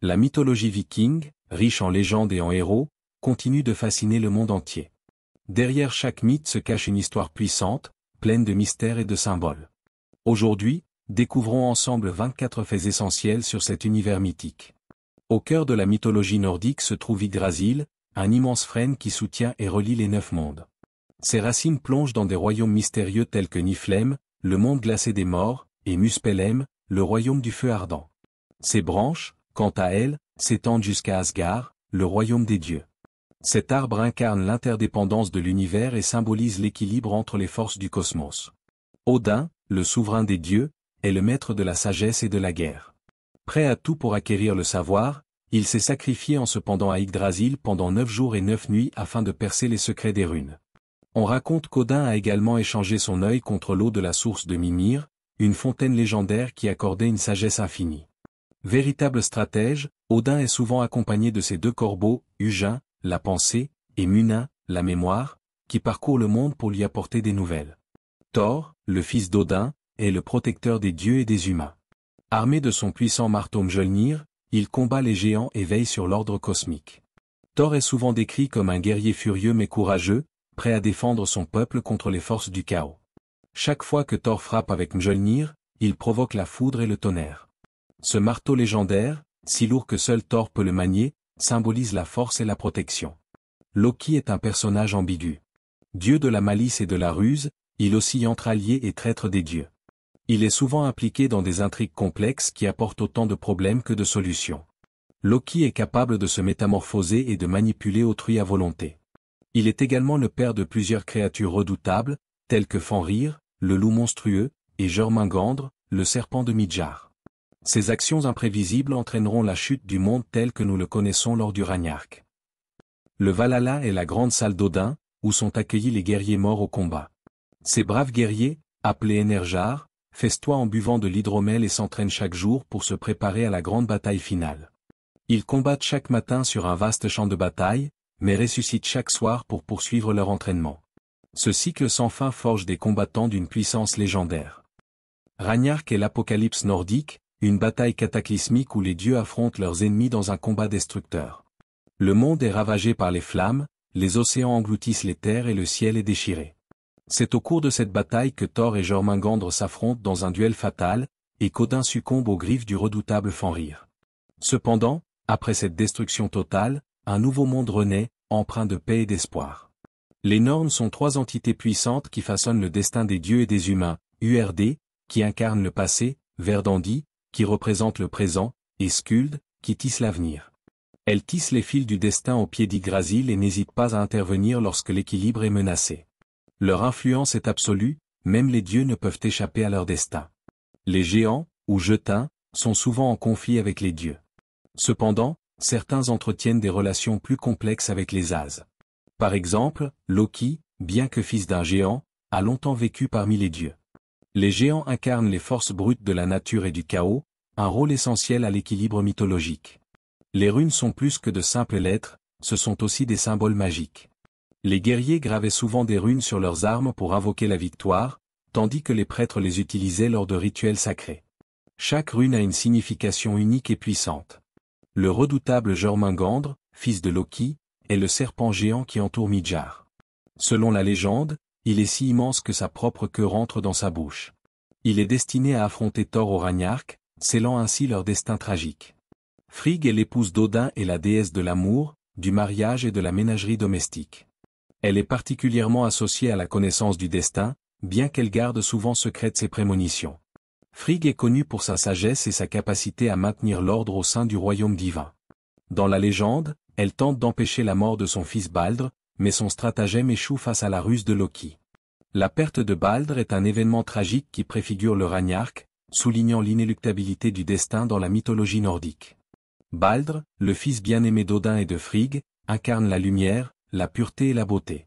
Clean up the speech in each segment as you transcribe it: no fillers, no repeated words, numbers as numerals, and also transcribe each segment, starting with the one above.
La mythologie viking, riche en légendes et en héros, continue de fasciner le monde entier. Derrière chaque mythe se cache une histoire puissante, pleine de mystères et de symboles. Aujourd'hui, découvrons ensemble 24 faits essentiels sur cet univers mythique. Au cœur de la mythologie nordique se trouve Yggdrasil, un immense frêne qui soutient et relie les 9 mondes. Ses racines plongent dans des royaumes mystérieux tels que Niflheim, le monde glacé des morts, et Muspelheim, le royaume du feu ardent. Ses branches, quant à elles, s'étendent jusqu'à Asgard, le royaume des dieux. Cet arbre incarne l'interdépendance de l'univers et symbolise l'équilibre entre les forces du cosmos. Odin, le souverain des dieux, est le maître de la sagesse et de la guerre. Prêt à tout pour acquérir le savoir, il s'est sacrifié en se pendant à Yggdrasil pendant 9 jours et 9 nuits afin de percer les secrets des runes. On raconte qu'Odin a également échangé son œil contre l'eau de la source de Mimir, une fontaine légendaire qui accordait une sagesse infinie. Véritable stratège, Odin est souvent accompagné de ses 2 corbeaux, Hugin, la pensée, et Munin, la mémoire, qui parcourent le monde pour lui apporter des nouvelles. Thor, le fils d'Odin, est le protecteur des dieux et des humains. Armé de son puissant marteau Mjolnir, il combat les géants et veille sur l'ordre cosmique. Thor est souvent décrit comme un guerrier furieux mais courageux, prêt à défendre son peuple contre les forces du chaos. Chaque fois que Thor frappe avec Mjolnir, il provoque la foudre et le tonnerre. Ce marteau légendaire, si lourd que seul Thor peut le manier, symbolise la force et la protection. Loki est un personnage ambigu. Dieu de la malice et de la ruse, il oscille entre allié et traître des dieux. Il est souvent impliqué dans des intrigues complexes qui apportent autant de problèmes que de solutions. Loki est capable de se métamorphoser et de manipuler autrui à volonté. Il est également le père de plusieurs créatures redoutables, telles que Fenrir, le loup monstrueux, et Jormungandr, le serpent de Midgard. Ces actions imprévisibles entraîneront la chute du monde tel que nous le connaissons lors du Ragnarök. Le Valhalla est la grande salle d'Odin, où sont accueillis les guerriers morts au combat. Ces braves guerriers, appelés Enerjar, festoient en buvant de l'hydromel et s'entraînent chaque jour pour se préparer à la grande bataille finale. Ils combattent chaque matin sur un vaste champ de bataille, mais ressuscitent chaque soir pour poursuivre leur entraînement. Ce cycle sans fin forge des combattants d'une puissance légendaire. Ragnarök est l'apocalypse nordique, une bataille cataclysmique où les dieux affrontent leurs ennemis dans un combat destructeur. Le monde est ravagé par les flammes, les océans engloutissent les terres et le ciel est déchiré. C'est au cours de cette bataille que Thor et Jormungandr s'affrontent dans un duel fatal, et qu'Odin succombe aux griffes du redoutable Fenrir. Cependant, après cette destruction totale, un nouveau monde renaît, empreint de paix et d'espoir. Les Norns sont 3 entités puissantes qui façonnent le destin des dieux et des humains, Urd, qui incarne le passé, Verdandi, qui représente le présent, et Skuld, qui tisse l'avenir. Elles tissent les fils du destin au pied d'Yggdrasil et n'hésitent pas à intervenir lorsque l'équilibre est menacé. Leur influence est absolue, même les dieux ne peuvent échapper à leur destin. Les géants, ou Jotun, sont souvent en conflit avec les dieux. Cependant, certains entretiennent des relations plus complexes avec les As. Par exemple, Loki, bien que fils d'un géant, a longtemps vécu parmi les dieux. Les géants incarnent les forces brutes de la nature et du chaos, un rôle essentiel à l'équilibre mythologique. Les runes sont plus que de simples lettres, ce sont aussi des symboles magiques. Les guerriers gravaient souvent des runes sur leurs armes pour invoquer la victoire, tandis que les prêtres les utilisaient lors de rituels sacrés. Chaque rune a une signification unique et puissante. Le redoutable Jormungandr, fils de Loki, est le serpent géant qui entoure Midgard. Selon la légende, il est si immense que sa propre queue rentre dans sa bouche. Il est destiné à affronter Thor au Ragnarök, scellant ainsi leur destin tragique. Frigg est l'épouse d'Odin et la déesse de l'amour, du mariage et de la ménagerie domestique. Elle est particulièrement associée à la connaissance du destin, bien qu'elle garde souvent secrète ses prémonitions. Frigg est connue pour sa sagesse et sa capacité à maintenir l'ordre au sein du royaume divin. Dans la légende, elle tente d'empêcher la mort de son fils Baldr, mais son stratagème échoue face à la ruse de Loki. La perte de Baldr est un événement tragique qui préfigure le Ragnarök, soulignant l'inéluctabilité du destin dans la mythologie nordique. Baldr, le fils bien-aimé d'Odin et de Frigg, incarne la lumière, la pureté et la beauté.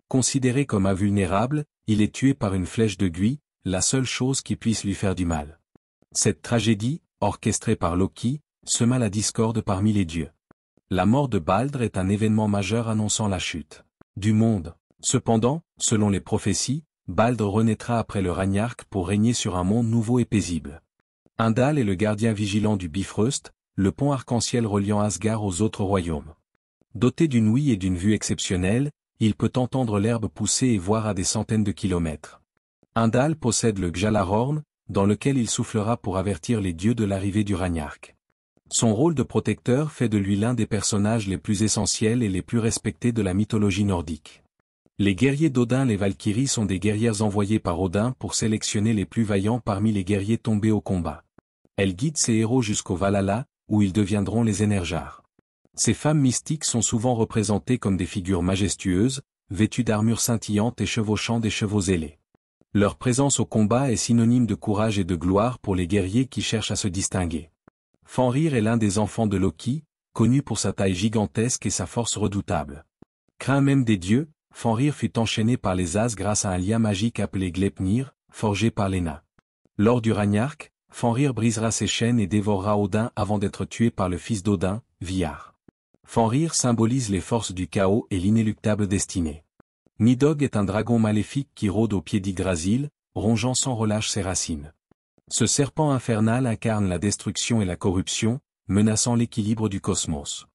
Considéré comme invulnérable, il est tué par une flèche de Gui, la seule chose qui puisse lui faire du mal. Cette tragédie, orchestrée par Loki, sema la discorde parmi les dieux. La mort de Baldr est un événement majeur annonçant la chute du monde. Cependant, selon les prophéties, Baldr renaîtra après le Ragnarök pour régner sur un monde nouveau et paisible. Heimdall est le gardien vigilant du Bifrost, le pont arc-en-ciel reliant Asgard aux autres royaumes. Doté d'une ouïe et d'une vue exceptionnelle, il peut entendre l'herbe pousser et voir à des centaines de kilomètres. Heimdall possède le Gjallarhorn, dans lequel il soufflera pour avertir les dieux de l'arrivée du Ragnarök. Son rôle de protecteur fait de lui l'un des personnages les plus essentiels et les plus respectés de la mythologie nordique. Les guerriers d'Odin, les Valkyries, sont des guerrières envoyées par Odin pour sélectionner les plus vaillants parmi les guerriers tombés au combat. Elles guident ces héros jusqu'au Valhalla, où ils deviendront les Énergars. Ces femmes mystiques sont souvent représentées comme des figures majestueuses, vêtues d'armures scintillantes et chevauchant des chevaux ailés. Leur présence au combat est synonyme de courage et de gloire pour les guerriers qui cherchent à se distinguer. Fenrir est l'un des enfants de Loki, connu pour sa taille gigantesque et sa force redoutable. Craint même des dieux, Fenrir fut enchaîné par les As grâce à un lien magique appelé Gleipnir, forgé par les nains. Lors du Ragnarök, Fenrir brisera ses chaînes et dévorera Odin avant d'être tué par le fils d'Odin, Viar. Fenrir symbolise les forces du chaos et l'inéluctable destinée. Nidhogg est un dragon maléfique qui rôde au pied d'Yggdrasil, rongeant sans relâche ses racines. Ce serpent infernal incarne la destruction et la corruption, menaçant l'équilibre du cosmos.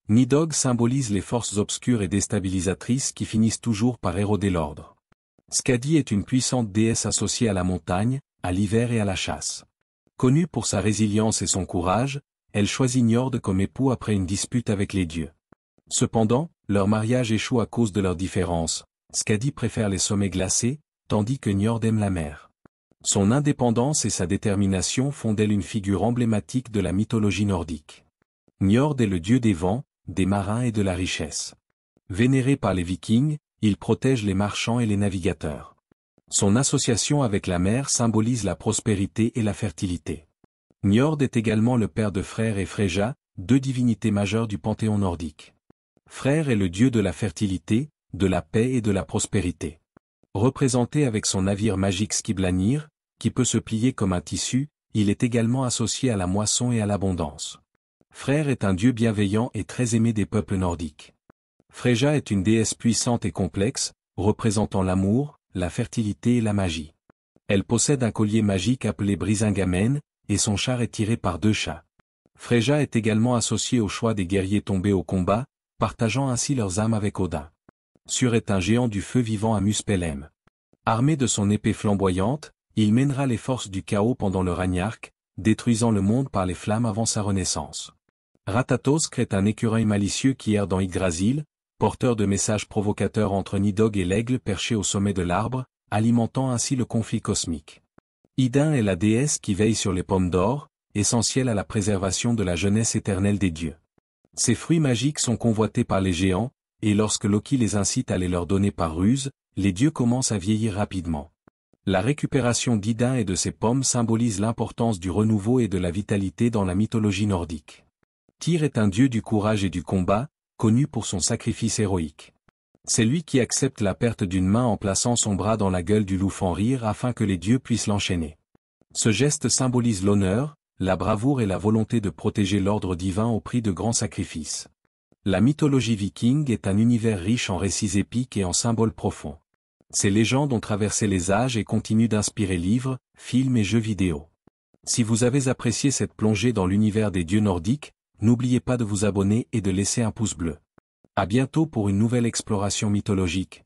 Nidhogg symbolise les forces obscures et déstabilisatrices qui finissent toujours par éroder l'ordre. Skadi est une puissante déesse associée à la montagne, à l'hiver et à la chasse. Connue pour sa résilience et son courage, elle choisit Njord comme époux après une dispute avec les dieux. Cependant, leur mariage échoue à cause de leurs différences. Skadi préfère les sommets glacés, tandis que Njord aime la mer. Son indépendance et sa détermination font d'elle une figure emblématique de la mythologie nordique. Njord est le dieu des vents, des marins et de la richesse. Vénéré par les Vikings, il protège les marchands et les navigateurs. Son association avec la mer symbolise la prospérité et la fertilité. Njord est également le père de Freyr et Freyja, deux divinités majeures du panthéon nordique. Freyr est le dieu de la fertilité, de la paix et de la prospérité. Représenté avec son navire magique Skiblanir, qui peut se plier comme un tissu, il est également associé à la moisson et à l'abondance. Freyr est un dieu bienveillant et très aimé des peuples nordiques. Freyja est une déesse puissante et complexe, représentant l'amour, la fertilité et la magie. Elle possède un collier magique appelé Brisingamen, et son char est tiré par deux chats. Freyja est également associée au choix des guerriers tombés au combat, partageant ainsi leurs âmes avec Odin. Sur est un géant du feu vivant à Muspelheim. Armé de son épée flamboyante, il mènera les forces du chaos pendant le Ragnarök, détruisant le monde par les flammes avant sa renaissance. Ratatoskr est un écureuil malicieux qui erre dans Yggdrasil, porteur de messages provocateurs entre Nidhogg et l'aigle perché au sommet de l'arbre, alimentant ainsi le conflit cosmique. Idun est la déesse qui veille sur les pommes d'or, essentielle à la préservation de la jeunesse éternelle des dieux. Ces fruits magiques sont convoités par les géants, et lorsque Loki les incite à les leur donner par ruse, les dieux commencent à vieillir rapidement. La récupération d'Idun et de ses pommes symbolise l'importance du renouveau et de la vitalité dans la mythologie nordique. Tyr est un dieu du courage et du combat, connu pour son sacrifice héroïque. C'est lui qui accepte la perte d'une main en plaçant son bras dans la gueule du loup Fenrir afin que les dieux puissent l'enchaîner. Ce geste symbolise l'honneur, la bravoure et la volonté de protéger l'ordre divin au prix de grands sacrifices. La mythologie viking est un univers riche en récits épiques et en symboles profonds. Ces légendes ont traversé les âges et continuent d'inspirer livres, films et jeux vidéo. Si vous avez apprécié cette plongée dans l'univers des dieux nordiques, n'oubliez pas de vous abonner et de laisser un pouce bleu. À bientôt pour une nouvelle exploration mythologique.